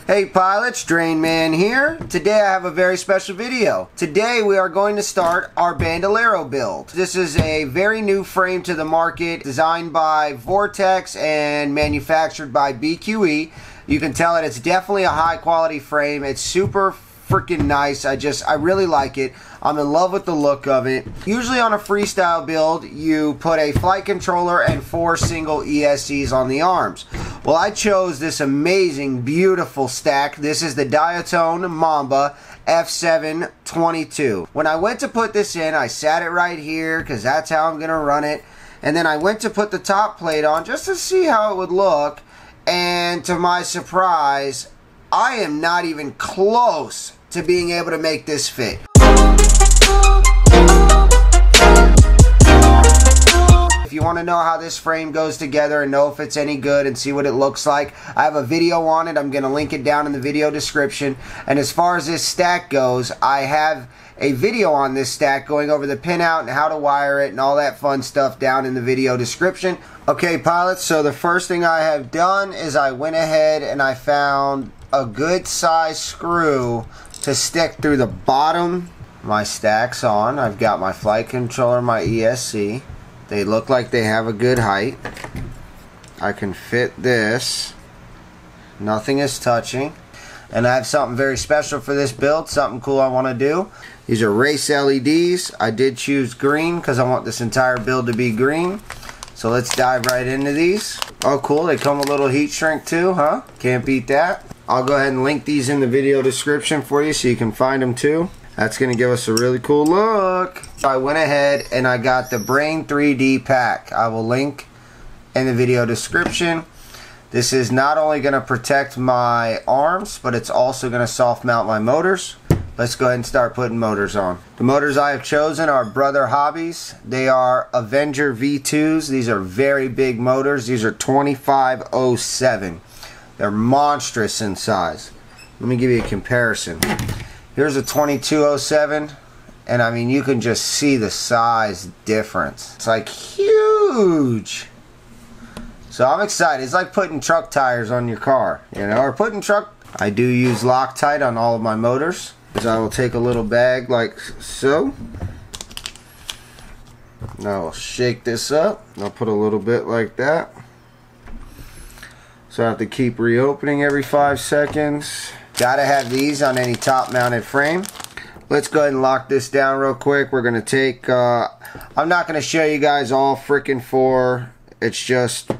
Hey pilots, DrainMan here. Today I have a very special video. Today we are going to start our Bandolero build. This is a very new frame to the market, designed by Votex and manufactured by BQE. You can tell that it's definitely a high quality frame. It's super freaking nice. I really like it. I'm in love with the look of it. Usually on a freestyle build, you put a flight controller and 4 single ESCs on the arms. Well, I chose this amazing, beautiful stack. This is the Diatone Mamba F7 22. When I went to put this in, I sat it right here because that's how I'm going to run it. And then I went to put the top plate on just to see how it would look. And to my surprise, I am not even close to being able to make this fit. If you want to know how this frame goes together and know if it's any good and see what it looks like, I have a video on it. I'm going to link it down in the video description. And as far as this stack goes, I have a video on this stack going over the pinout and how to wire it and all that fun stuff down in the video description. Okay pilots, so the first thing I have done is I went ahead and I found a good size screw to stick through the bottom. My stack's on. I've got my flight controller, my ESC. They look like they have a good height. I can fit this. Nothing is touching. And I have something very special for this build, something cool I want to do. These are race LEDs. I did choose green because I want this entire build to be green. So let's dive right into these. Oh cool, they come with a little heat shrink too, huh? Can't beat that. I'll go ahead and link these in the video description for you so you can find them too. That's going to give us a really cool look. I went ahead and I got the Brain 3D pack. I will link in the video description. This is not only going to protect my arms, but it's also going to soft mount my motors. Let's go ahead and start putting motors on. The motors I have chosen are Brother Hobbies. They are Avenger V2s. These are very big motors. These are 2507. They're monstrous in size. Let me give you a comparison. Here's a 2207, and I mean you can just see the size difference. It's like huge. So I'm excited. It's like putting truck tires on your car, you know, or putting truck. I do use Loctite on all of my motors. I will take a little bag like so. Now I'll shake this up. I'll put a little bit like that. So I have to keep reopening every 5 seconds. Gotta have these on any top mounted frame. Let's go ahead and lock this down real quick. We're gonna take, I'm not gonna show you guys all freaking 4. It's just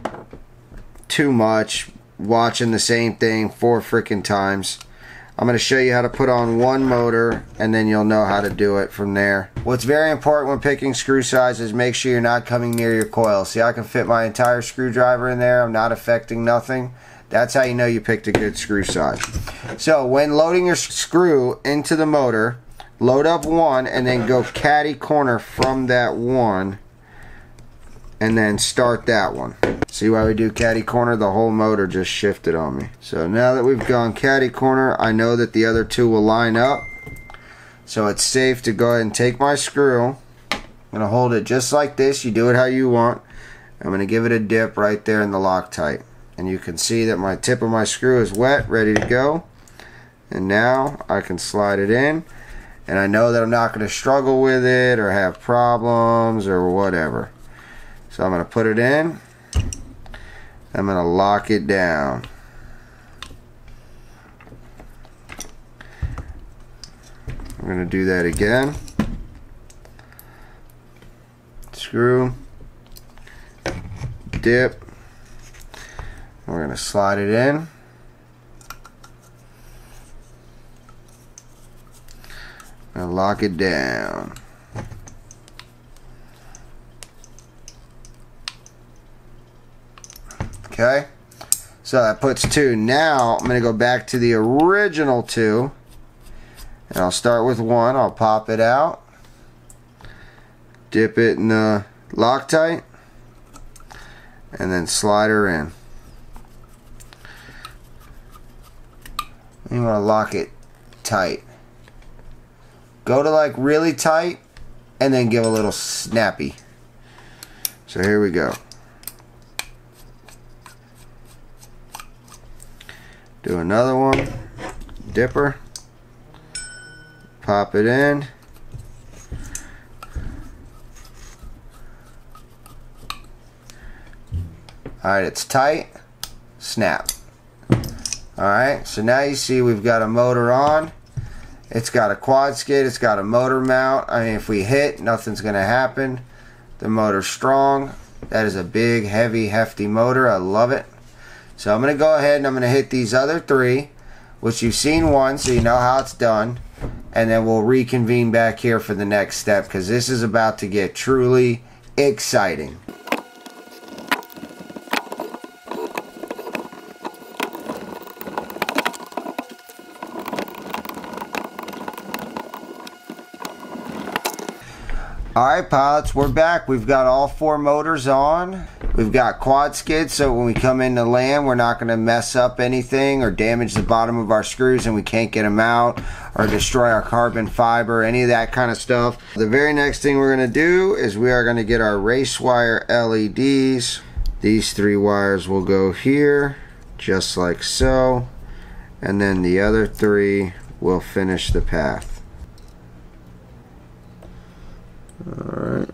too much watching the same thing 4 freaking times. I'm going to show you how to put on one motor and then you'll know how to do it from there. What's very important when picking screw size is make sure you're not coming near your coil. See, I can fit my entire screwdriver in there. I'm not affecting nothing. That's how you know you picked a good screw size. So when loading your screw into the motor, load up one and then go caddy corner from that one and then start that one. See why we do caddy corner? The whole motor just shifted on me. So now that we've gone caddy corner, I know that the other two will line up. So it's safe to go ahead and take my screw. I'm going to hold it just like this. You do it how you want. I'm going to give it a dip right there in the Loctite. And you can see that my tip of my screw is wet, ready to go. And now I can slide it in. And I know that I'm not going to struggle with it or have problems or whatever. So I'm going to put it in. I'm going to lock it down. I'm going to do that again. Screw. Dip. We're going to slide it in. And lock it down. Okay, so that puts 2. Now I'm going to go back to the original 2 and I'll start with 1. I'll pop it out, dip it in the Loctite, and then slide her in. You want to lock it tight. Go to like really tight and then give a little snappy. So here we go. Do another one. Dipper. Pop it in. Alright, it's tight. Snap. Alright, so now you see we've got a motor on. It's got a quad skid. It's got a motor mount. I mean, if we hit, nothing's going to happen. The motor's strong. That is a big, heavy, hefty motor. I love it. So I'm going to go ahead and I'm going to hit these other three, which you've seen one, so you know how it's done. And then we'll reconvene back here for the next step, because this is about to get truly exciting. Alright pilots, we're back. We've got all four motors on. We've got quad skids, so when we come into land, we're not going to mess up anything or damage the bottom of our screws and we can't get them out, or destroy our carbon fiber, any of that kind of stuff. The very next thing we're going to do is we are going to get our race wire LEDs. These three wires will go here, just like so, and then the other three will finish the path. Alright.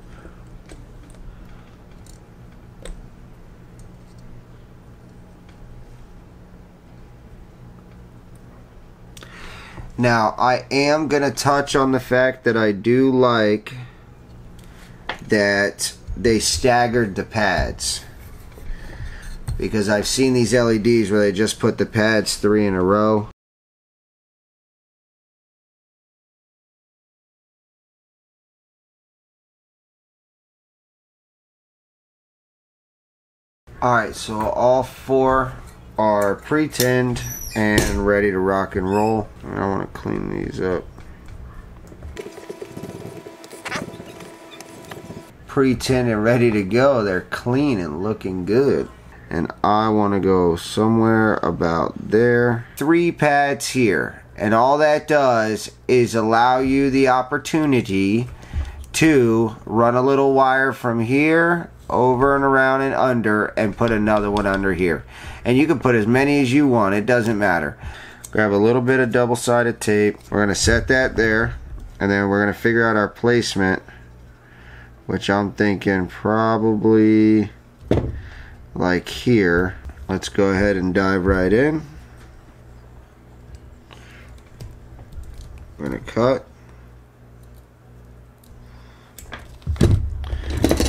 Now, I am going to touch on the fact that I do like that they staggered the pads. Because I've seen these LEDs where they just put the pads 3 in a row. Alright, so all four are pre-tinned and ready to rock and roll. I want to clean these up. Pre-tinned and ready to go. They're clean and looking good. And I want to go somewhere about there. 3 pads here. And all that does is allow you the opportunity to run a little wire from here over and around and under and put another one under here. And you can put as many as you want, it doesn't matter. Grab a little bit of double-sided tape. We're going to set that there, and then we're going to figure out our placement, which I'm thinking probably like here. Let's go ahead and dive right in. We're going to cut.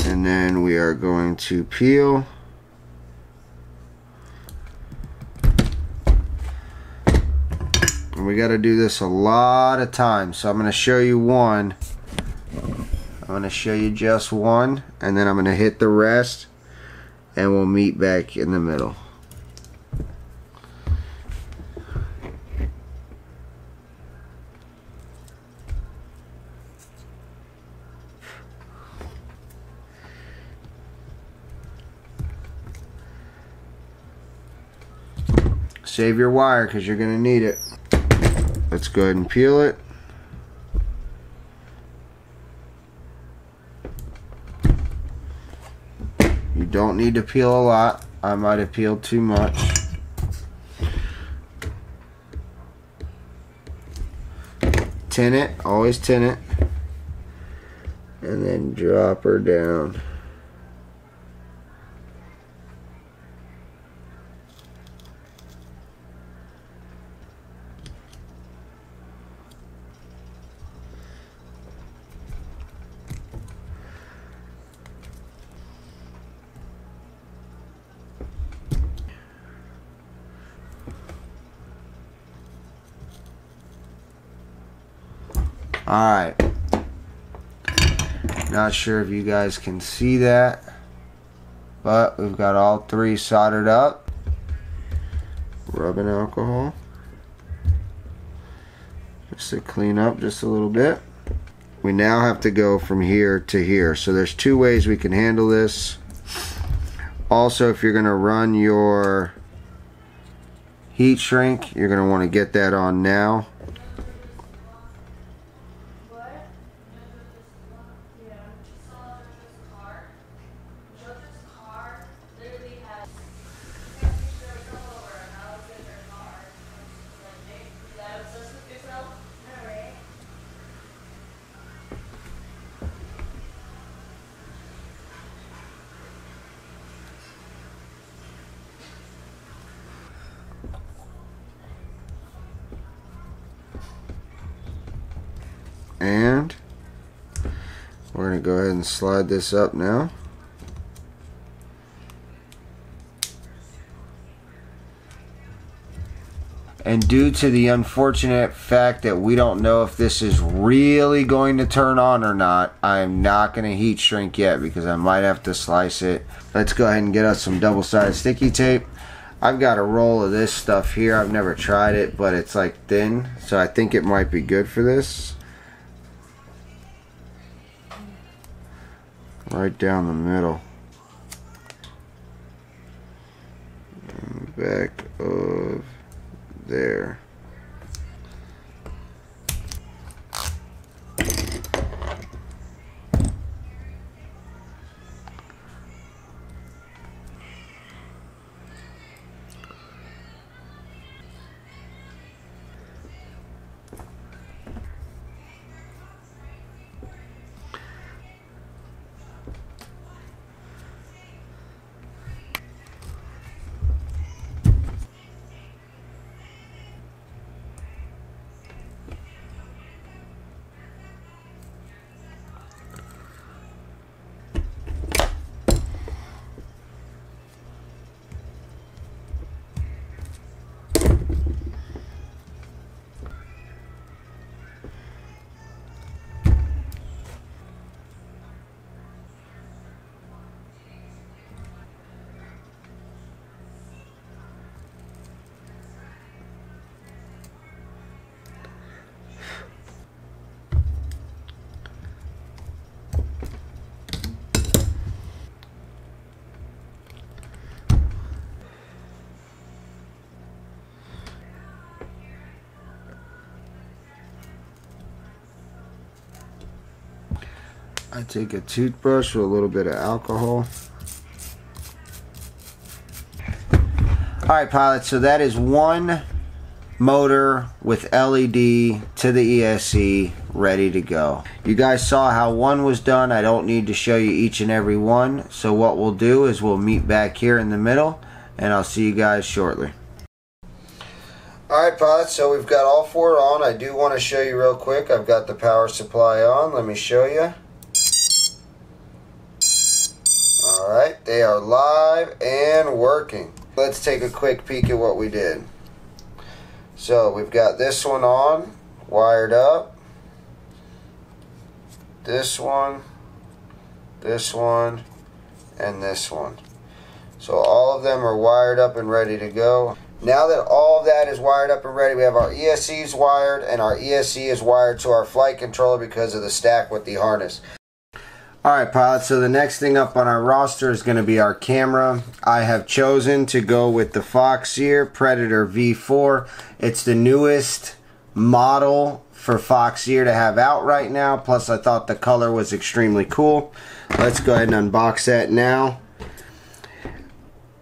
And then we are going to peel. And we got to do this a lot of times. So I'm going to show you one. I'm going to show you just one. And then I'm going to hit the rest. And we'll meet back in the middle. Save your wire because you're going to need it. Let's go ahead and peel it. You don't need to peel a lot. I might have peeled too much. Tin it, always tin it. And then drop her down. Alright, not sure if you guys can see that, but we've got all 3 soldered up. Rubbing alcohol just to clean up just a little bit. We now have to go from here to here, so there's 2 ways we can handle this. Also, if you're going to run your heat shrink, you're going to want to get that on now. And we're going to go ahead and slide this up now. And due to the unfortunate fact that we don't know if this is really going to turn on or not, I am not going to heat shrink yet because I might have to slice it. Let's go ahead and get us some double-sided sticky tape. I've got a roll of this stuff here. I've never tried it, but it's like thin, so I think it might be good for this. Right down the middle. And back of there. I take a toothbrush with a little bit of alcohol. Alright pilots, so that is one motor with LED to the ESC ready to go. You guys saw how one was done. I don't need to show you each and every one. So what we'll do is we'll meet back here in the middle and I'll see you guys shortly. Alright pilots, so we've got all four on. I do want to show you real quick. I've got the power supply on. Let me show you. Alright, they are live and working. Let's take a quick peek at what we did. So we've got this one on, wired up. This one, and this one. So all of them are wired up and ready to go. Now that all of that is wired up and ready, we have our ESCs wired, and our ESC is wired to our flight controller because of the stack with the harness. Alright pilots, so the next thing up on our roster is going to be our camera. I have chosen to go with the Foxeer Predator V4. It's the newest model for Foxeer to have out right now, plus I thought the color was extremely cool. Let's go ahead and unbox that now.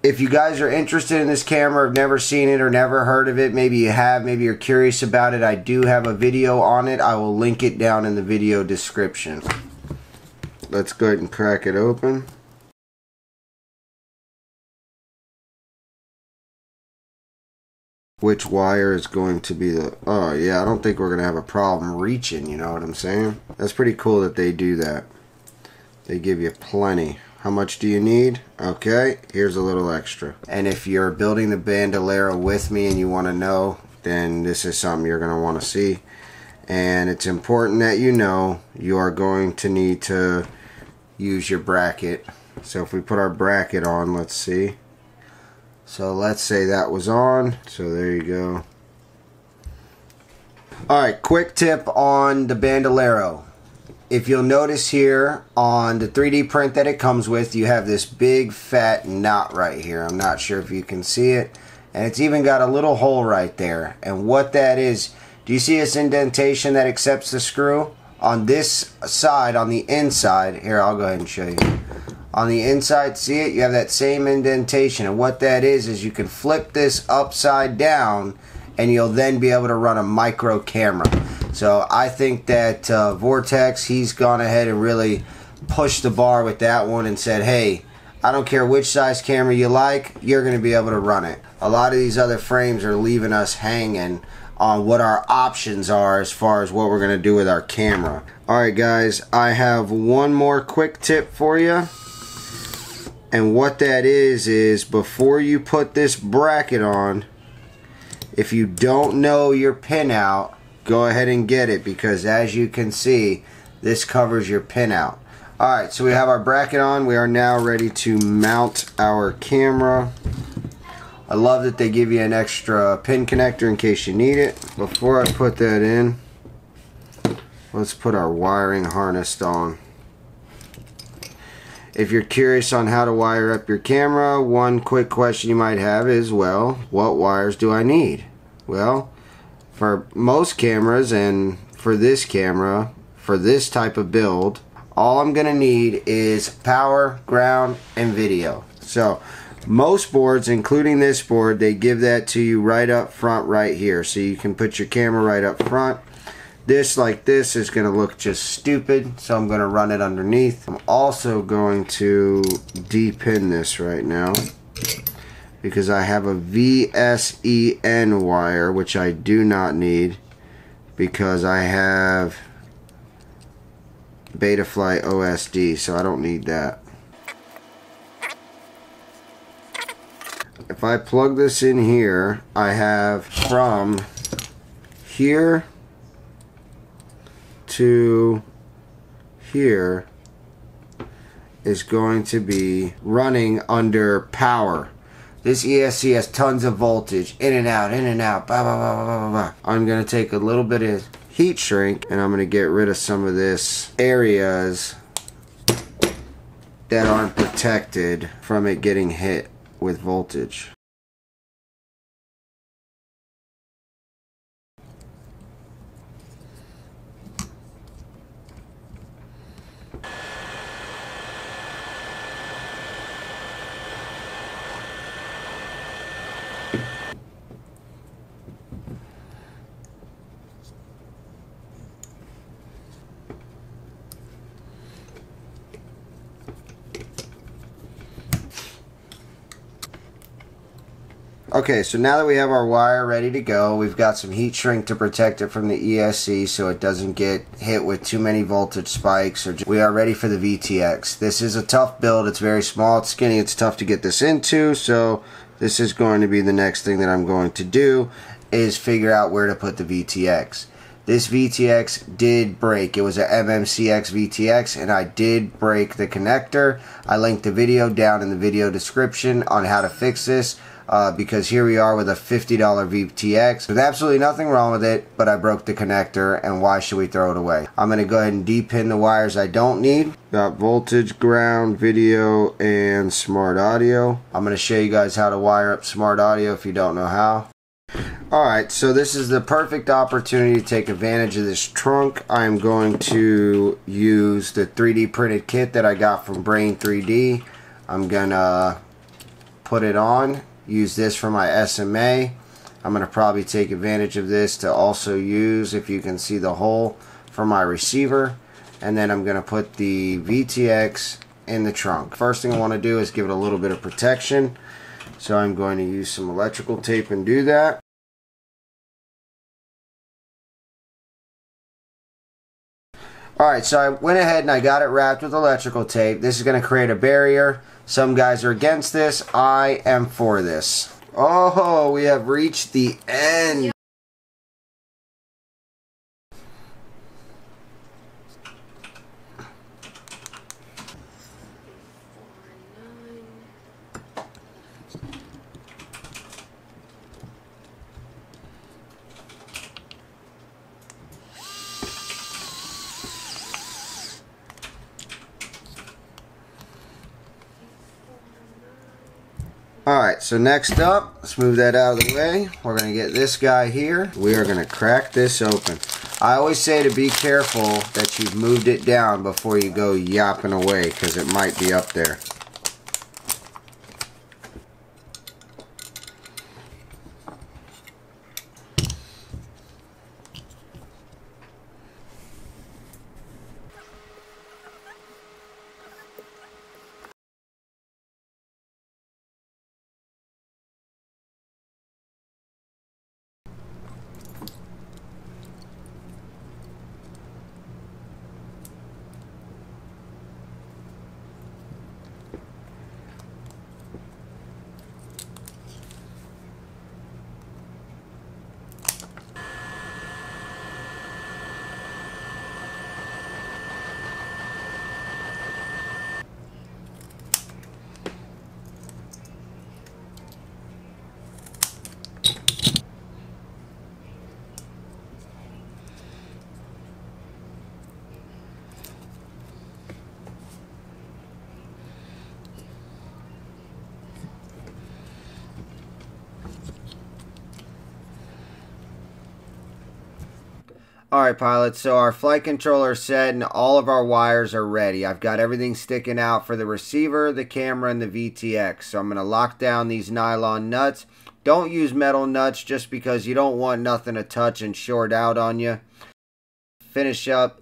If you guys are interested in this camera, have never seen it or never heard of it, maybe you have, maybe you're curious about it, I do have a video on it. I will link it down in the video description. Let's go ahead and crack it open. Which wire is going to be the... Oh yeah, I don't think we're going to have a problem reaching, you know what I'm saying? That's pretty cool that they do that. They give you plenty. How much do you need? Okay, here's a little extra. And if you're building the Bandolero with me and you want to know, then this is something you're going to want to see. And it's important that you know you are going to need to use your bracket. So if we put our bracket on, let's see. So let's say that was on. So there you go. Alright, quick tip on the Bandolero. If you'll notice here on the 3D print that it comes with, you have this big fat knot right here. I'm not sure if you can see it. And it's even got a little hole right there. And what that is, do you see this indentation that accepts the screw? On this side, on the inside, here I'll go ahead and show you. On the inside, see it? You have that same indentation. And what that is you can flip this upside down and you'll then be able to run a micro camera. So I think that Votex, he's gone ahead and really pushed the bar with that one and said, hey, I don't care which size camera you like, you're going to be able to run it. A lot of these other frames are leaving us hanging on what our options are as far as what we're going to do with our camera. Alright guys, I have one more quick tip for you. And what that is before you put this bracket on, if you don't know your pinout, go ahead and get it, because as you can see, this covers your pinout. Alright, so we have our bracket on. We are now ready to mount our camera. I love that they give you an extra pin connector in case you need it. Before I put that in, let's put our wiring harness on. If you're curious on how to wire up your camera, one quick question you might have is, well, what wires do I need? Well, for most cameras and for this camera, for this type of build, all I'm going to need is power, ground, and video. So most boards, including this board, they give that to you right up front right here. So you can put your camera right up front. This, like this, is going to look just stupid, so I'm going to run it underneath. I'm also going to depin this right now because I have a VSEN wire, which I do not need because I have Betaflight OSD, so I don't need that. If I plug this in here, I have from here to here is going to be running under power. This ESC has tons of voltage, in and out, blah, blah, blah, blah, blah, blah. I'm going to take a little bit of heat shrink and I'm going to get rid of some of this areas that aren't protected from it getting hit with voltage. Okay, so now that we have our wire ready to go, we've got some heat shrink to protect it from the ESC so it doesn't get hit with too many voltage spikes. We are ready for the VTX. This is a tough build. It's very small, it's skinny, it's tough to get this into, so this is going to be the next thing that I'm going to do, is figure out where to put the VTX. This VTX did break. It was a MMCX VTX and I did break the connector. I linked the video down in the video description on how to fix this. Because here we are with a $50 VTX. There's absolutely nothing wrong with it, but I broke the connector, and why should we throw it away? I'm going to go ahead and depin the wires I don't need. Got voltage, ground, video, and smart audio. I'm going to show you guys how to wire up smart audio if you don't know how. Alright, so this is the perfect opportunity to take advantage of this trunk. I'm going to use the 3D printed kit that I got from Brain 3D. I'm going to put it on. Use this for my SMA. I'm going to probably take advantage of this to also use, if you can see the hole, for my receiver. And then I'm going to put the VTX in the trunk. First thing I want to do is give it a little bit of protection. So I'm going to use some electrical tape and do that. Alright, so I went ahead and I got it wrapped with electrical tape. This is going to create a barrier. Some guys are against this. I am for this. Oh, we have reached the end. Alright, so next up, let's move that out of the way. We're going to get this guy here. We are going to crack this open. I always say to be careful that you've moved it down before you go yapping away, because it might be up there. Alright pilots, so our flight controller is set and all of our wires are ready. I've got everything sticking out for the receiver, the camera, and the VTX. So I'm going to lock down these nylon nuts. Don't use metal nuts just because you don't want nothing to touch and short out on you. Finish up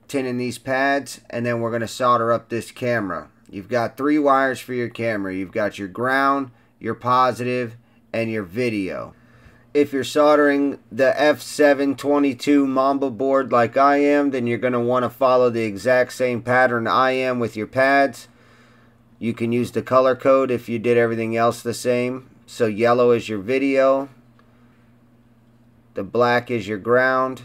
tinning these pads, and then we're going to solder up this camera. You've got 3 wires for your camera. You've got your ground, your positive, and your video. If you're soldering the F7 Mamba board like I am, then you're going to want to follow the exact same pattern I am with your pads. You can use the color code if you did everything else the same. So yellow is your video, the black is your ground,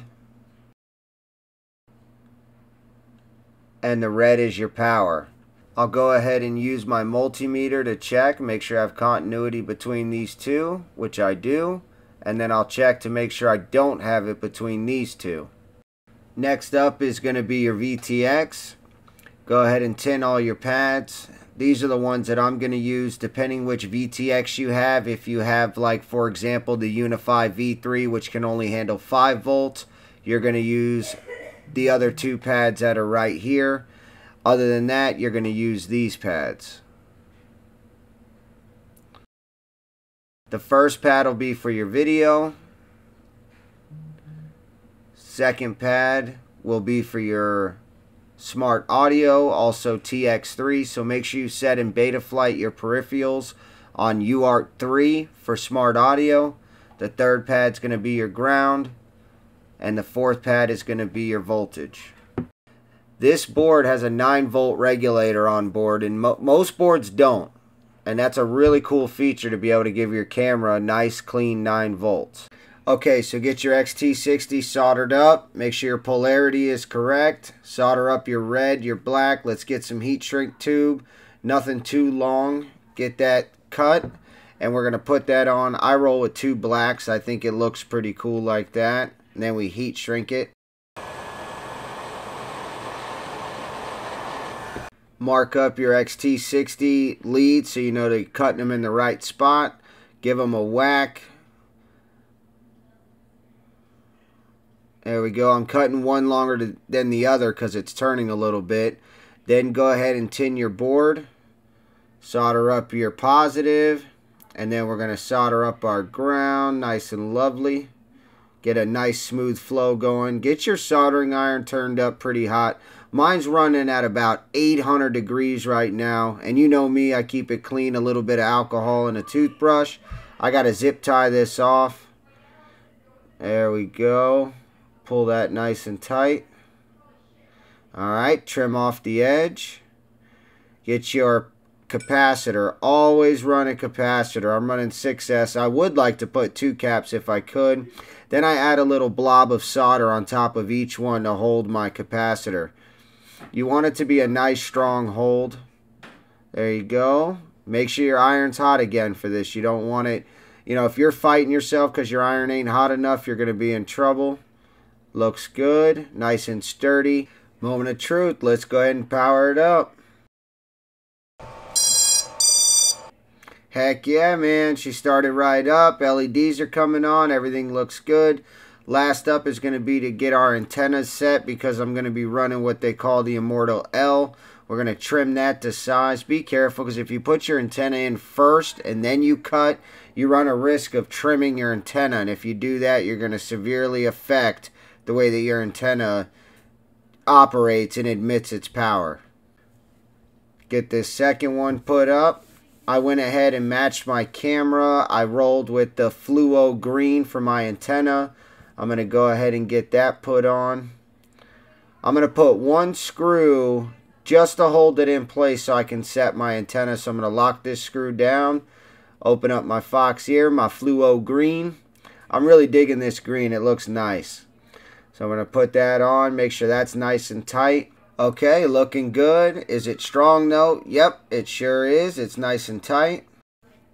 and the red is your power. I'll go ahead and use my multimeter to check, make sure I have continuity between these two, which I do. And then I'll check to make sure I don't have it between these two. Next up is going to be your VTX. Go ahead and tin all your pads. These are the ones that I'm going to use depending which VTX you have. If you have, like, for example, the Unify V3, which can only handle 5 volts, you're going to use the other 2 pads that are right here. Other than that, you're going to use these pads. The first pad will be for your video. Second pad will be for your smart audio, also TX3. So make sure you set in Betaflight your peripherals on uart 3 for smart audio. The third pad's going to be your ground. And the fourth pad is going to be your voltage. This board has a 9-volt regulator on board, and most boards don't. And that's a really cool feature to be able to give your camera a nice clean 9 volts. Okay, so get your XT60 soldered up. Make sure your polarity is correct. Solder up your red, your black. Let's get some heat shrink tube. Nothing too long. Get that cut. And we're going to put that on. I roll with 2 blacks. I think it looks pretty cool like that. And then we heat shrink it. Mark up your XT60 leads so you know that you're cutting them in the right spot. Give them a whack. There we go. I'm cutting one longer than the other because it's turning a little bit. Then go ahead and tin your board. Solder up your positive. And then we're going to solder up our ground nice and lovely. Get a nice smooth flow going. Get your soldering iron turned up pretty hot. Mine's running at about 800 degrees right now. And you know me, I keep it clean. A little bit of alcohol and a toothbrush. I got to zip tie this off. There we go. Pull that nice and tight. Alright, trim off the edge. Get your capacitor. Always run a capacitor. I'm running 6S. I would like to put 2 caps if I could. Then I add a little blob of solder on top of each one to hold my capacitor. You want it to be a nice strong hold. There you go. Make sure your iron's hot again for this. You don't want it, you know, if you're fighting yourself because your iron ain't hot enough, you're going to be in trouble. Looks good. Nice and sturdy. Moment of truth. Let's go ahead and power it up. Heck yeah, man. She started right up. LEDs are coming on. Everything looks good. Last up is going to be to get our antennas set because I'm going to be running what they call the Immortal L. We're going to trim that to size. Be careful because if you put your antenna in first and then you cut, you run a risk of trimming your antenna. And if you do that, you're going to severely affect the way that your antenna operates and emits its power. Get this second one put up. I went ahead and matched my camera. I rolled with the fluo green for my antenna. I'm going to go ahead and get that put on. I'm going to put 1 screw just to hold it in place so I can set my antenna. So I'm going to lock this screw down. Open up my Fox ear, my fluo green. I'm really digging this green. It looks nice. So I'm going to put that on. Make sure that's nice and tight. Okay, looking good. Is it strong though? Yep, it sure is. It's nice and tight.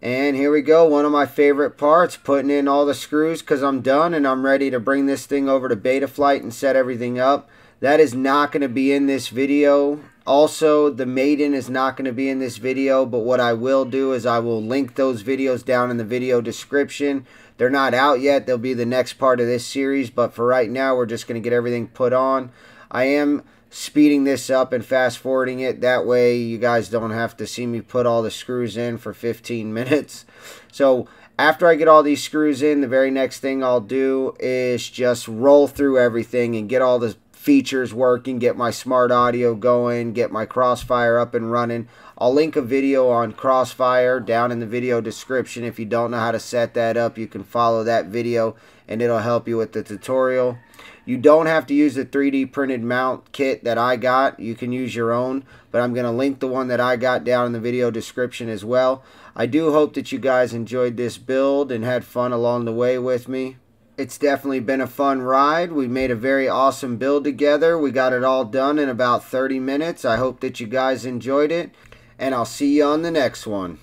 And here we go, one of my favorite parts, putting in all the screws because I'm done and I'm ready to bring this thing over to Betaflight and set everything up. That is not going to be in this video. Also, the maiden is not going to be in this video, but what I will do is I will link those videos down in the video description. They're not out yet. They'll be the next part of this series, but for right now, we're just going to get everything put on. I am speeding this up and fast forwarding it. That way, you guys don't have to see me put all the screws in for 15 minutes. So, after I get all these screws in, the very next thing I'll do is just roll through everything and get all the features working, get my smart audio going, get my Crossfire up and running. I'll link a video on Crossfire down in the video description. If you don't know how to set that up, you can follow that video and it'll help you with the tutorial. You don't have to use the 3D printed mount kit that I got. You can use your own, but I'm going to link the one that I got down in the video description as well. I do hope that you guys enjoyed this build and had fun along the way with me. It's definitely been a fun ride. We made a very awesome build together. We got it all done in about 30 minutes. I hope that you guys enjoyed it, and I'll see you on the next one.